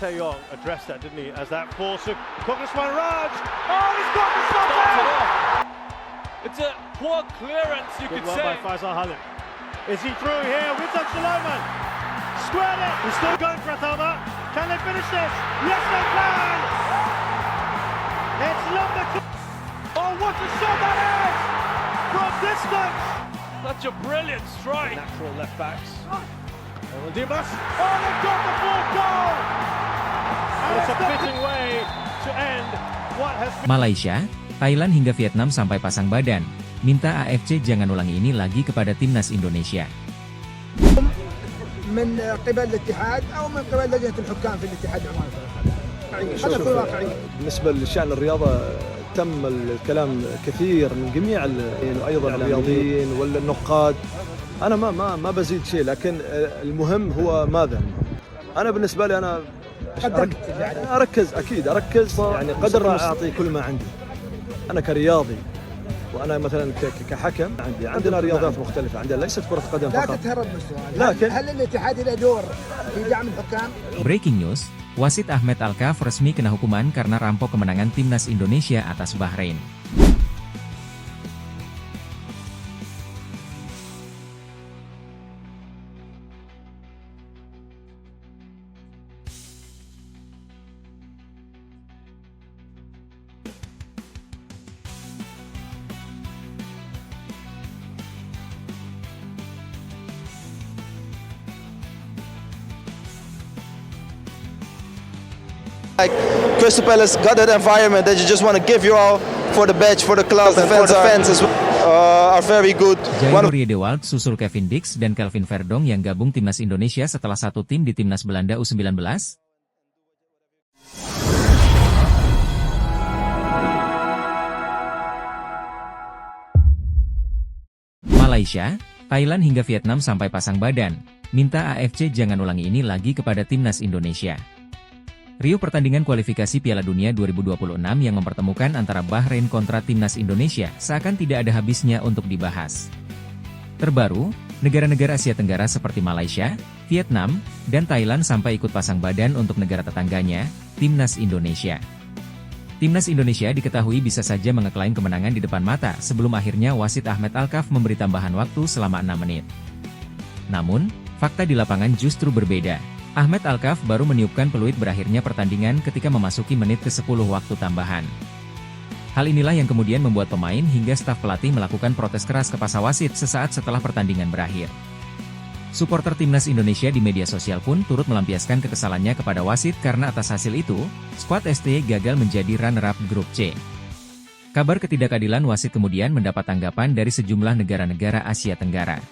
Tae-yong addressed that, didn't he, as that force of Koguswan Raj. Oh, he's got the stop it! It's a poor clearance, you Good could one by say. Faisal Halim. Is he through here? Witan Sulaiman squared it. He's still going for Athama. Can they finish this? Yes, they can! It's number two. Oh, what a shot that is! From distance! Such a brilliant strike. Natural left backs. Oh, Dimas. Oh, they've got the fourth goal! And it's a fitting way to end what has been... Malaysia, Thailand hingga Vietnam sampai pasang badan, minta AFC jangan ulangi ini lagi kepada timnas Indonesia. من قبل الاتحاد او من قبل لجنه الحكام في الاتحاد العماني. هذا كل واقعي. بالنسبه لشان الرياضه تم الكلام كثير من جميع وايضا الرياضيين والنقاد. انا ما بزيد شيء، لكن المهم هو ماذا؟ انا بالنسبه لي انا اركز يعني قدر اعطي كل ما عندي. انا كرياضي وانا مثلا كحكم عندنا رياضات مختلفه، عندنا ليست كره قدم لا فقط. تتهرب من السؤال. لكن هل الاتحاد له دور في دعم الحكام؟ Breaking news, wasit Ahmed Alkaf resmi kena hukuman karena rampok kemenangan timnas Indonesia atas Bahrain. Like Crystal Palace got that environment that you just want to give your all for the badge, for the club, and for the fans as well, are very good. Jaino Riedewald susul Kevin Dix dan Kelvin Verdonk yang gabung timnas Indonesia setelah satu tim di timnas Belanda U19. Malaysia, Thailand hingga Vietnam sampai pasang badan, minta AFC jangan ulangi ini lagi kepada timnas Indonesia. Riuh pertandingan kualifikasi Piala Dunia 2026 yang mempertemukan antara Bahrain kontra timnas Indonesia seakan tidak ada habisnya untuk dibahas. Terbaru, negara-negara Asia Tenggara seperti Malaysia, Vietnam, dan Thailand sampai ikut pasang badan untuk negara tetangganya, timnas Indonesia. Timnas Indonesia diketahui bisa saja mengeklaim kemenangan di depan mata sebelum akhirnya wasit Ahmed Alkaf memberi tambahan waktu selama 6 menit. Namun, fakta di lapangan justru berbeda. Ahmed Alkaf baru meniupkan peluit berakhirnya pertandingan ketika memasuki menit ke-10 waktu tambahan. Hal inilah yang kemudian membuat pemain hingga staf pelatih melakukan protes keras ke pasar wasit sesaat setelah pertandingan berakhir. Suporter timnas Indonesia di media sosial pun turut melampiaskan kekesalannya kepada wasit karena atas hasil itu, skuad STY gagal menjadi runner-up grup C. Kabar ketidakadilan wasit kemudian mendapat tanggapan dari sejumlah negara-negara Asia Tenggara.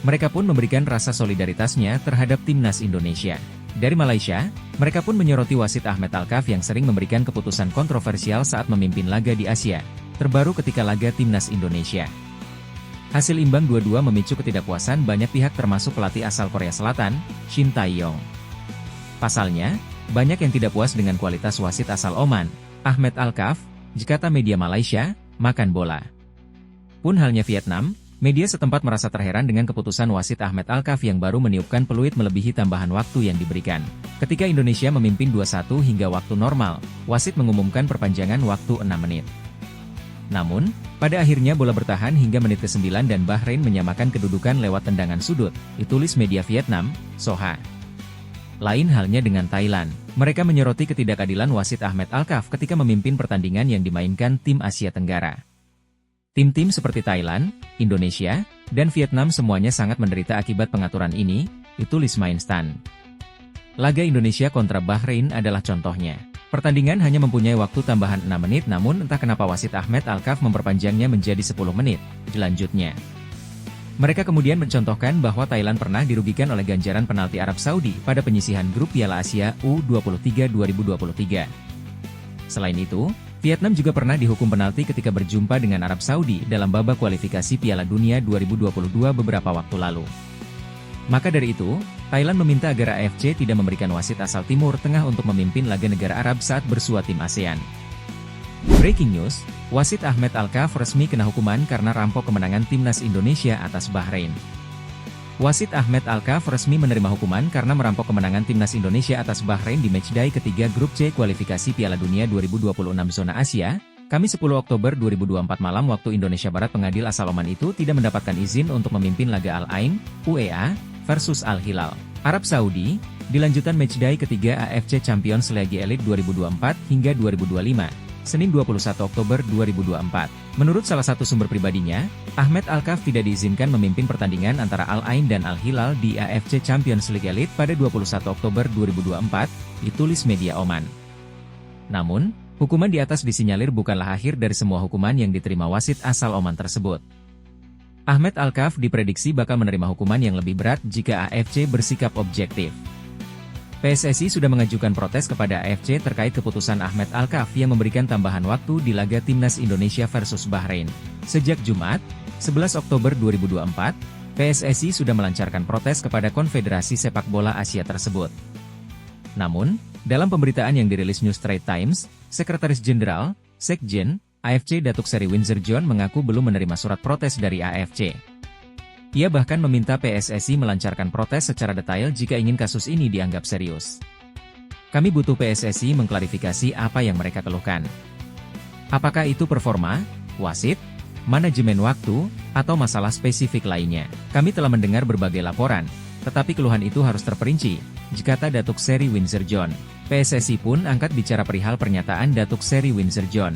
Mereka pun memberikan rasa solidaritasnya terhadap timnas Indonesia. Dari Malaysia, mereka pun menyoroti wasit Ahmed Alkaf yang sering memberikan keputusan kontroversial saat memimpin laga di Asia, terbaru ketika laga timnas Indonesia. Hasil imbang 2-2 memicu ketidakpuasan banyak pihak termasuk pelatih asal Korea Selatan, Shin Tae-yong. Pasalnya, banyak yang tidak puas dengan kualitas wasit asal Oman, Ahmed Alkaf, kata media Malaysia, makan bola. Pun halnya Vietnam, media setempat merasa terheran dengan keputusan wasit Ahmed Alkaf yang baru meniupkan peluit melebihi tambahan waktu yang diberikan. Ketika Indonesia memimpin 2-1 hingga waktu normal, wasit mengumumkan perpanjangan waktu 6 menit. Namun, pada akhirnya bola bertahan hingga menit ke-9 dan Bahrain menyamakan kedudukan lewat tendangan sudut, ditulis media Vietnam, Soha. Lain halnya dengan Thailand, mereka menyoroti ketidakadilan wasit Ahmed Alkaf ketika memimpin pertandingan yang dimainkan tim Asia Tenggara. Tim-tim seperti Thailand, Indonesia, dan Vietnam semuanya sangat menderita akibat pengaturan ini, ditulis Mainstan. Laga Indonesia kontra Bahrain adalah contohnya. Pertandingan hanya mempunyai waktu tambahan 6 menit namun entah kenapa wasit Ahmed Alkaf memperpanjangnya menjadi 10 menit, dilanjutnya. Mereka kemudian mencontohkan bahwa Thailand pernah dirugikan oleh ganjaran penalti Arab Saudi pada penyisihan grup Piala Asia U23 2023. Selain itu, Vietnam juga pernah dihukum penalti ketika berjumpa dengan Arab Saudi dalam babak kualifikasi Piala Dunia 2022 beberapa waktu lalu. Maka dari itu, Thailand meminta agar AFC tidak memberikan wasit asal Timur Tengah untuk memimpin laga negara Arab saat bersua tim ASEAN. Breaking news, wasit Ahmed Alkaf resmi kena hukuman karena rampok kemenangan timnas Indonesia atas Bahrain. Wasit Ahmed Alkaf resmi menerima hukuman karena merampok kemenangan timnas Indonesia atas Bahrain di matchday ketiga grup C kualifikasi Piala Dunia 2026 zona Asia, Kamis 10 Oktober 2024 malam waktu Indonesia Barat. Pengadil asal Oman itu tidak mendapatkan izin untuk memimpin laga Al Ain, UEA, versus Al Hilal, Arab Saudi, di lanjutan matchday ketiga AFC Champions League Elite 2024 hingga 2025. Senin 21 Oktober 2024. Menurut salah satu sumber pribadinya, Ahmed Alkaf tidak diizinkan memimpin pertandingan antara Al Ain dan Al Hilal di AFC Champions League Elite pada 21 Oktober 2024, ditulis media Oman. Namun, hukuman di atas disinyalir bukanlah akhir dari semua hukuman yang diterima wasit asal Oman tersebut. Ahmed Alkaf diprediksi bakal menerima hukuman yang lebih berat jika AFC bersikap objektif. PSSI sudah mengajukan protes kepada AFC terkait keputusan Ahmed Alkaf yang memberikan tambahan waktu di laga Timnas Indonesia versus Bahrain. Sejak Jumat, 11 Oktober 2024, PSSI sudah melancarkan protes kepada Konfederasi Sepak Bola Asia tersebut. Namun, dalam pemberitaan yang dirilis New Straits Times, Sekretaris Jenderal, Sekjen, AFC Datuk Seri Windsor John mengaku belum menerima surat protes dari AFC. Ia bahkan meminta PSSI melancarkan protes secara detail jika ingin kasus ini dianggap serius. Kami butuh PSSI mengklarifikasi apa yang mereka keluhkan. Apakah itu performa, wasit, manajemen waktu, atau masalah spesifik lainnya? Kami telah mendengar berbagai laporan, tetapi keluhan itu harus terperinci, kata Datuk Seri Windsor John. PSSI pun angkat bicara perihal pernyataan Datuk Seri Windsor John.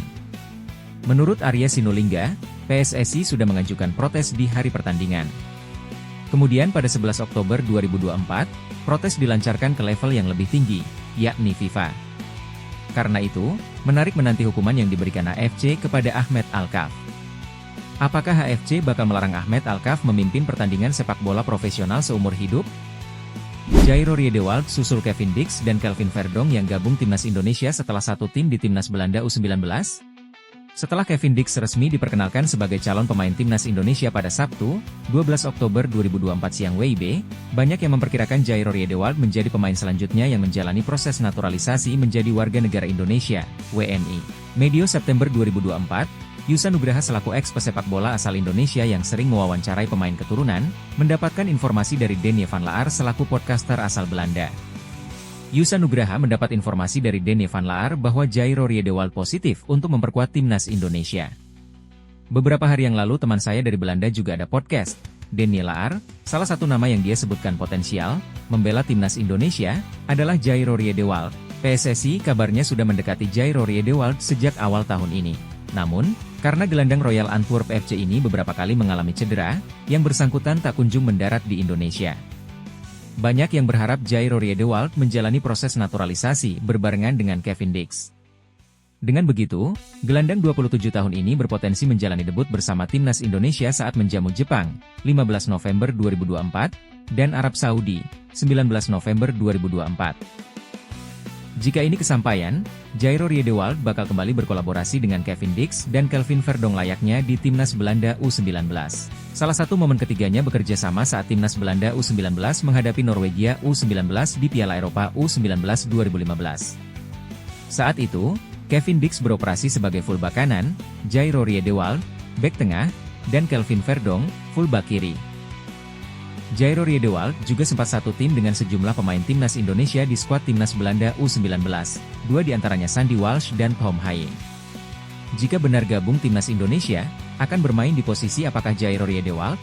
Menurut Arya Sinulinga, PSSI sudah mengajukan protes di hari pertandingan. Kemudian pada 11 Oktober 2024, protes dilancarkan ke level yang lebih tinggi, yakni FIFA. Karena itu, menarik menanti hukuman yang diberikan AFC kepada Ahmed Alkaf. Apakah AFC bakal melarang Ahmed Alkaf memimpin pertandingan sepak bola profesional seumur hidup? Jairo Riedewald susul Kevin Dix dan Kelvin Verdong yang gabung timnas Indonesia setelah satu tim di timnas Belanda U19? Setelah Kevin Dix resmi diperkenalkan sebagai calon pemain timnas Indonesia pada Sabtu, 12 Oktober 2024 siang WIB, banyak yang memperkirakan Jairo Riedewald menjadi pemain selanjutnya yang menjalani proses naturalisasi menjadi warga negara Indonesia, WNI. Medio September 2024, Yusa Nugraha selaku ex-pesepak bola asal Indonesia yang sering mewawancarai pemain keturunan, mendapatkan informasi dari Denny van Laar selaku podcaster asal Belanda. Yusa Nugraha mendapat informasi dari Denny van Laar bahwa Jairo Riedewald positif untuk memperkuat timnas Indonesia. Beberapa hari yang lalu teman saya dari Belanda juga ada podcast. Denny Laar, salah satu nama yang dia sebutkan potensial, membela timnas Indonesia, adalah Jairo Riedewald. PSSI kabarnya sudah mendekati Jairo Riedewald sejak awal tahun ini. Namun, karena gelandang Royal Antwerp FC ini beberapa kali mengalami cedera, yang bersangkutan tak kunjung mendarat di Indonesia. Banyak yang berharap Jairo Riedewald menjalani proses naturalisasi berbarengan dengan Kevin Dix. Dengan begitu, gelandang 27 tahun ini berpotensi menjalani debut bersama timnas Indonesia saat menjamu Jepang, 15 November 2024, dan Arab Saudi, 19 November 2024. Jika ini kesampaian, Jairo Riedewald bakal kembali berkolaborasi dengan Kevin Dix dan Kelvin Verdong layaknya di timnas Belanda U19. Salah satu momen ketiganya bekerja sama saat timnas Belanda U19 menghadapi Norwegia U19 di Piala Eropa U19 2015. Saat itu, Kevin Dix beroperasi sebagai fullback kanan, Jairo Riedewald, bek tengah, dan Kelvin Verdong, fullback kiri. Jairo Riedewald juga sempat satu tim dengan sejumlah pemain timnas Indonesia di skuad timnas Belanda U19, dua diantaranya Sandy Walsh dan Tom Haye. Jika benar gabung timnas Indonesia, akan bermain di posisi apakah Jairo Riedewald?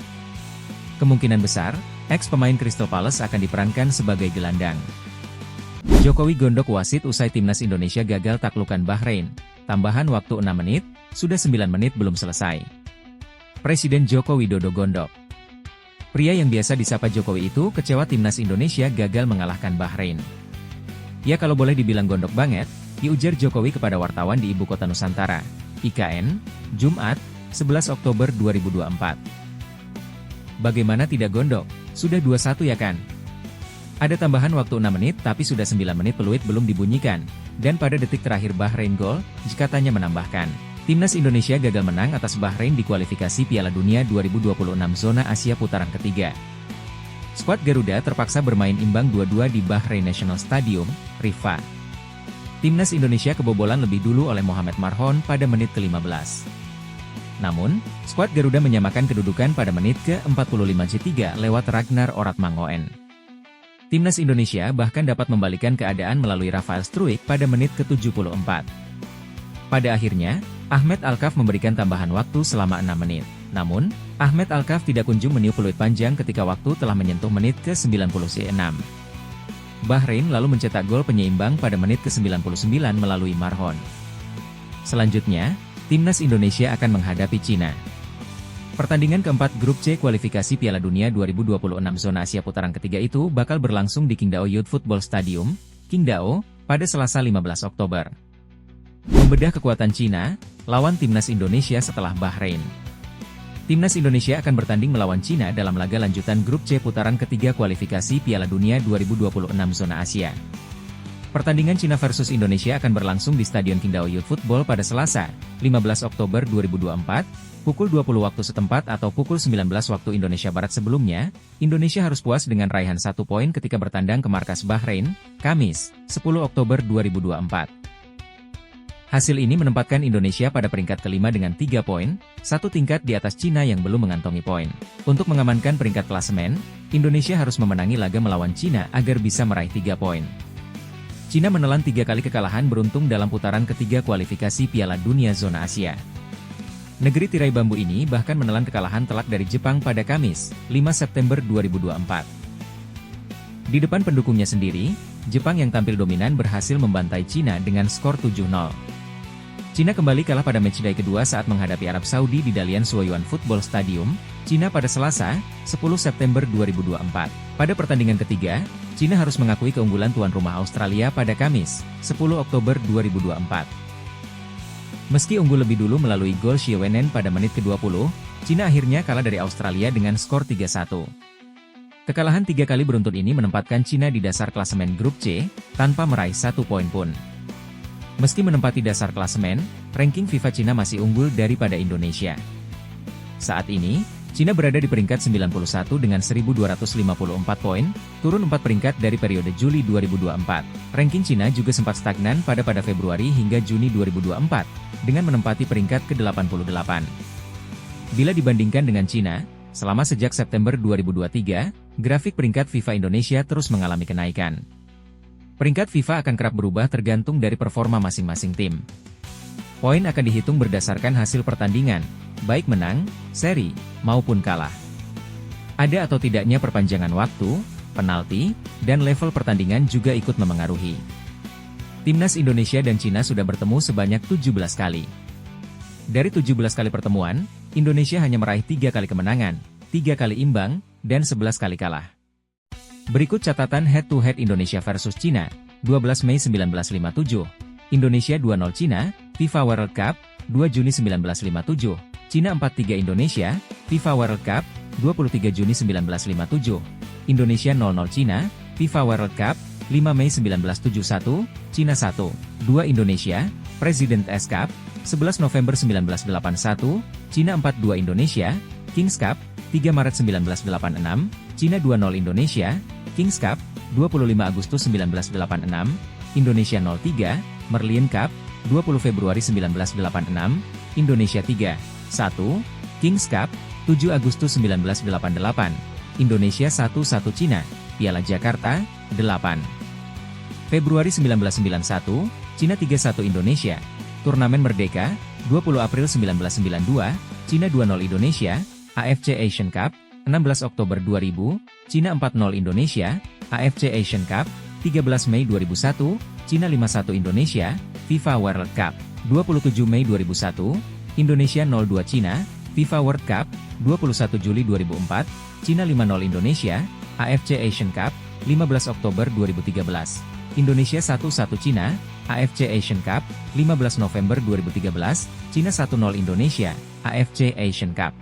Kemungkinan besar, ex-pemain Crystal Palace akan diperankan sebagai gelandang. Jokowi gondok wasit usai timnas Indonesia gagal taklukan Bahrain. Tambahan waktu 6 menit, sudah 9 menit belum selesai. Presiden Joko Widodo gondok. Pria yang biasa disapa Jokowi itu kecewa timnas Indonesia gagal mengalahkan Bahrain. Ya kalau boleh dibilang gondok banget, diujar Jokowi kepada wartawan di Ibu Kota Nusantara, IKN, Jumat, 11 Oktober 2024. Bagaimana tidak gondok? Sudah 2-1 ya kan? Ada tambahan waktu 6 menit tapi sudah 9 menit peluit belum dibunyikan, dan pada detik terakhir Bahrain gol, katanya menambahkan. Timnas Indonesia gagal menang atas Bahrain di kualifikasi Piala Dunia 2026 zona Asia putaran ketiga. Skuad Garuda terpaksa bermain imbang 2-2 di Bahrain National Stadium, Riffa. Timnas Indonesia kebobolan lebih dulu oleh Mohamed Marhon pada menit ke-15. Namun, skuad Garuda menyamakan kedudukan pada menit ke-45 lewat Ragnar Oratmangoen. Timnas Indonesia bahkan dapat membalikan keadaan melalui Rafael Struijk pada menit ke-74. Pada akhirnya, Ahmed Alkaf memberikan tambahan waktu selama 6 menit. Namun, Ahmed Alkaf tidak kunjung meniup peluit panjang ketika waktu telah menyentuh menit ke-96. Bahrain lalu mencetak gol penyeimbang pada menit ke-99 melalui Marhon. Selanjutnya, Timnas Indonesia akan menghadapi Cina. Pertandingan keempat Grup C kualifikasi Piala Dunia 2026 zona Asia putaran ketiga itu bakal berlangsung di Qingdao Youth Football Stadium, Qingdao, pada Selasa 15 Oktober. Membedah kekuatan Cina, lawan Timnas Indonesia setelah Bahrain. Timnas Indonesia akan bertanding melawan Cina dalam laga lanjutan Grup C putaran ketiga kualifikasi Piala Dunia 2026 zona Asia. Pertandingan Cina versus Indonesia akan berlangsung di Stadion Qingdao Youth Football pada Selasa, 15 Oktober 2024, pukul 20 waktu setempat atau pukul 19 waktu Indonesia Barat. Sebelumnya, Indonesia harus puas dengan raihan 1 poin ketika bertandang ke markas Bahrain, Kamis, 10 Oktober 2024. Hasil ini menempatkan Indonesia pada peringkat kelima dengan 3 poin, 1 tingkat di atas Cina yang belum mengantongi poin. Untuk mengamankan peringkat klasemen, Indonesia harus memenangi laga melawan Cina agar bisa meraih 3 poin. Cina menelan 3 kali kekalahan beruntun dalam putaran ketiga kualifikasi Piala Dunia zona Asia. Negeri tirai bambu ini bahkan menelan kekalahan telak dari Jepang pada Kamis, 5 September 2024. Di depan pendukungnya sendiri, Jepang yang tampil dominan berhasil membantai Cina dengan skor 7-0. Cina kembali kalah pada matchday kedua saat menghadapi Arab Saudi di Dalian Suoyuan Football Stadium, Cina pada Selasa, 10 September 2024. Pada pertandingan ketiga, Cina harus mengakui keunggulan tuan rumah Australia pada Kamis, 10 Oktober 2024. Meski unggul lebih dulu melalui gol Xie Wenen pada menit ke-20, Cina akhirnya kalah dari Australia dengan skor 3-1. Kekalahan 3 kali beruntun ini menempatkan Cina di dasar klasemen Grup C, tanpa meraih 1 poin pun. Meski menempati dasar klasemen, ranking FIFA Cina masih unggul daripada Indonesia. Saat ini, Cina berada di peringkat 91 dengan 1.254 poin, turun 4 peringkat dari periode Juli 2024. Ranking Cina juga sempat stagnan pada Februari hingga Juni 2024, dengan menempati peringkat ke-88. Bila dibandingkan dengan Cina, selama sejak September 2023, grafik peringkat FIFA Indonesia terus mengalami kenaikan. Peringkat FIFA akan kerap berubah tergantung dari performa masing-masing tim. Poin akan dihitung berdasarkan hasil pertandingan, baik menang, seri, maupun kalah. Ada atau tidaknya perpanjangan waktu, penalti, dan level pertandingan juga ikut memengaruhi. Timnas Indonesia dan Cina sudah bertemu sebanyak 17 kali. Dari 17 kali pertemuan, Indonesia hanya meraih 3 kali kemenangan, 3 kali imbang, dan 11 kali kalah. Berikut catatan head-to-head Indonesia versus Cina, 12 Mei 1957, Indonesia 2-0 Cina, FIFA World Cup, 2 Juni 1957, Cina 4-3 Indonesia, FIFA World Cup, 23 Juni 1957, Indonesia 0-0 Cina, FIFA World Cup, 5 Mei 1971, Cina 1-2 Indonesia, Presidents Cup, 11 November 1981, Cina 4-2 Indonesia, Kings Cup, 3 Maret 1986, Cina 2-0 Indonesia, Kings Cup, 25 Agustus 1986, Indonesia 0-3, Merlion Cup, 20 Februari 1986, Indonesia 3-1, Kings Cup, 7 Agustus 1988, Indonesia 1-1 Cina, Piala Jakarta, 8 Februari 1991, Cina 3-1 Indonesia, Turnamen Merdeka, 20 April 1992, Cina 2-0 Indonesia, AFC Asian Cup, 16 Oktober 2000, Cina 4-0 Indonesia, AFC Asian Cup, 13 Mei 2001, Cina 5-1 Indonesia, FIFA World Cup, 27 Mei 2001, Indonesia 0-2 Cina, FIFA World Cup, 21 Juli 2004, Cina 5-0 Indonesia, AFC Asian Cup, 15 Oktober 2013, Indonesia 1-1 Cina, AFC Asian Cup, 15 November 2013, Cina 1-0 Indonesia, AFC Asian Cup.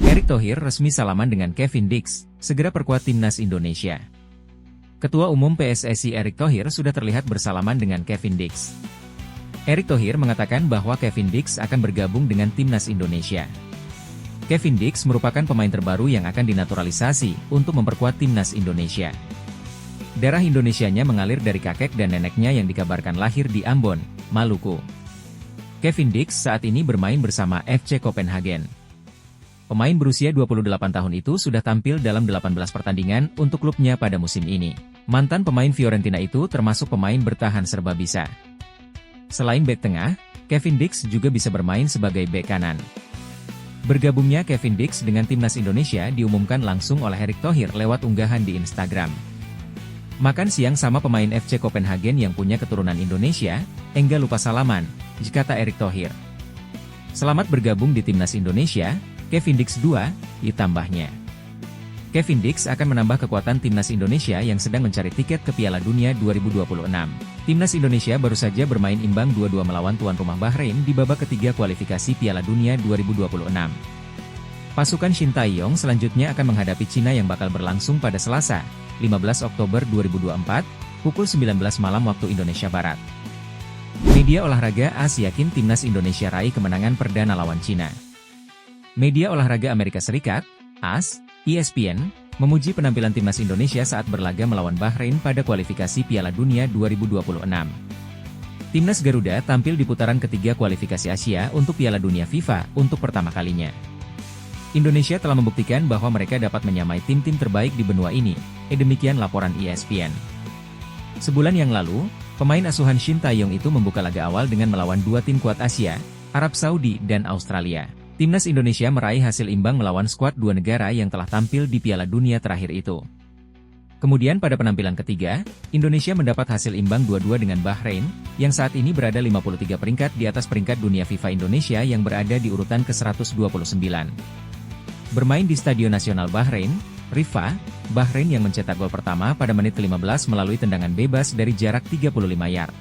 Erick Thohir resmi salaman dengan Kevin Dix, segera perkuat timnas Indonesia. Ketua Umum PSSI Erick Thohir sudah terlihat bersalaman dengan Kevin Dix. Erick Thohir mengatakan bahwa Kevin Dix akan bergabung dengan timnas Indonesia. Kevin Dix merupakan pemain terbaru yang akan dinaturalisasi untuk memperkuat timnas Indonesia. Darah Indonesianya mengalir dari kakek dan neneknya yang dikabarkan lahir di Ambon, Maluku. Kevin Dix saat ini bermain bersama FC Copenhagen. Pemain berusia 28 tahun itu sudah tampil dalam 18 pertandingan untuk klubnya pada musim ini. Mantan pemain Fiorentina itu termasuk pemain bertahan serba bisa. Selain bek tengah, Kevin Dix juga bisa bermain sebagai bek kanan. Bergabungnya Kevin Dix dengan timnas Indonesia diumumkan langsung oleh Erick Thohir lewat unggahan di Instagram. Makan siang sama pemain FC Copenhagen yang punya keturunan Indonesia, enggak lupa salaman, kata Erick Thohir. Selamat bergabung di timnas Indonesia, Kevin Dix 2, ditambahnya. Kevin Dix akan menambah kekuatan timnas Indonesia yang sedang mencari tiket ke Piala Dunia 2026. Timnas Indonesia baru saja bermain imbang 2-2 melawan tuan rumah Bahrain di babak ketiga kualifikasi Piala Dunia 2026. Pasukan Shin Tae-yong selanjutnya akan menghadapi Cina yang bakal berlangsung pada Selasa, 15 Oktober 2024, pukul 19 malam waktu Indonesia Barat. Media olahraga AS yakin timnas Indonesia raih kemenangan perdana lawan Cina. Media olahraga Amerika Serikat, AS, ESPN, memuji penampilan timnas Indonesia saat berlaga melawan Bahrain pada kualifikasi Piala Dunia 2026. Timnas Garuda tampil di putaran ketiga kualifikasi Asia untuk Piala Dunia FIFA untuk pertama kalinya. Indonesia telah membuktikan bahwa mereka dapat menyamai tim-tim terbaik di benua ini, demikian laporan ESPN. Sebulan yang lalu, pemain asuhan Shin Tae-yong itu membuka laga awal dengan melawan dua tim kuat Asia, Arab Saudi dan Australia. Timnas Indonesia meraih hasil imbang melawan skuad dua negara yang telah tampil di Piala Dunia terakhir itu. Kemudian pada penampilan ketiga, Indonesia mendapat hasil imbang 2-2 dengan Bahrain, yang saat ini berada 53 peringkat di atas peringkat dunia FIFA Indonesia yang berada di urutan ke-129. Bermain di Stadion Nasional Bahrain, Rifah, Bahrain yang mencetak gol pertama pada menit ke-15 melalui tendangan bebas dari jarak 35 yard.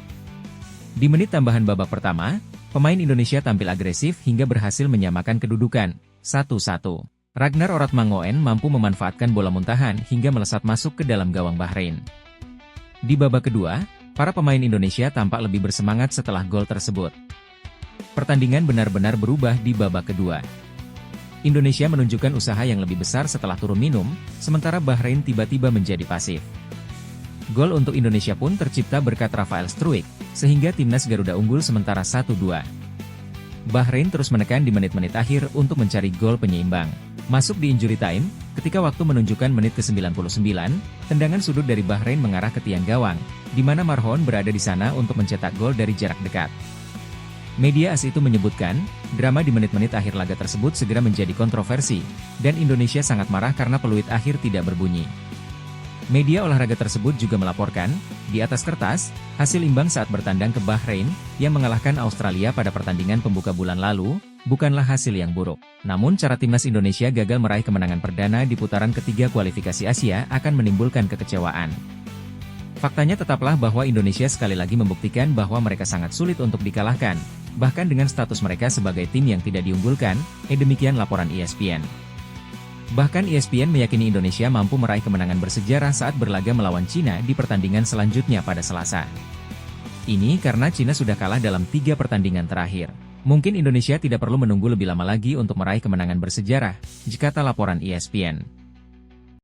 Di menit tambahan babak pertama, pemain Indonesia tampil agresif hingga berhasil menyamakan kedudukan, 1-1. Ragnar Oratmangoen mampu memanfaatkan bola muntahan hingga melesat masuk ke dalam gawang Bahrain. Di babak kedua, para pemain Indonesia tampak lebih bersemangat setelah gol tersebut. Pertandingan benar-benar berubah di babak kedua. Indonesia menunjukkan usaha yang lebih besar setelah turun minum, sementara Bahrain tiba-tiba menjadi pasif. Gol untuk Indonesia pun tercipta berkat Rafael Struijk, sehingga timnas Garuda unggul sementara 1-2. Bahrain terus menekan di menit-menit akhir untuk mencari gol penyeimbang. Masuk di injury time, ketika waktu menunjukkan menit ke-99, tendangan sudut dari Bahrain mengarah ke tiang gawang, di mana Marhon berada di sana untuk mencetak gol dari jarak dekat. Media AS itu menyebutkan, drama di menit-menit akhir laga tersebut segera menjadi kontroversi, dan Indonesia sangat marah karena peluit akhir tidak berbunyi. Media olahraga tersebut juga melaporkan, di atas kertas, hasil imbang saat bertandang ke Bahrain, yang mengalahkan Australia pada pertandingan pembuka bulan lalu, bukanlah hasil yang buruk. Namun cara timnas Indonesia gagal meraih kemenangan perdana di putaran ketiga kualifikasi Asia akan menimbulkan kekecewaan. Faktanya tetaplah bahwa Indonesia sekali lagi membuktikan bahwa mereka sangat sulit untuk dikalahkan, bahkan dengan status mereka sebagai tim yang tidak diunggulkan, demikian laporan ESPN. Bahkan ESPN meyakini Indonesia mampu meraih kemenangan bersejarah saat berlaga melawan Cina di pertandingan selanjutnya pada Selasa. Ini karena Cina sudah kalah dalam 3 pertandingan terakhir. Mungkin Indonesia tidak perlu menunggu lebih lama lagi untuk meraih kemenangan bersejarah, kata laporan ESPN.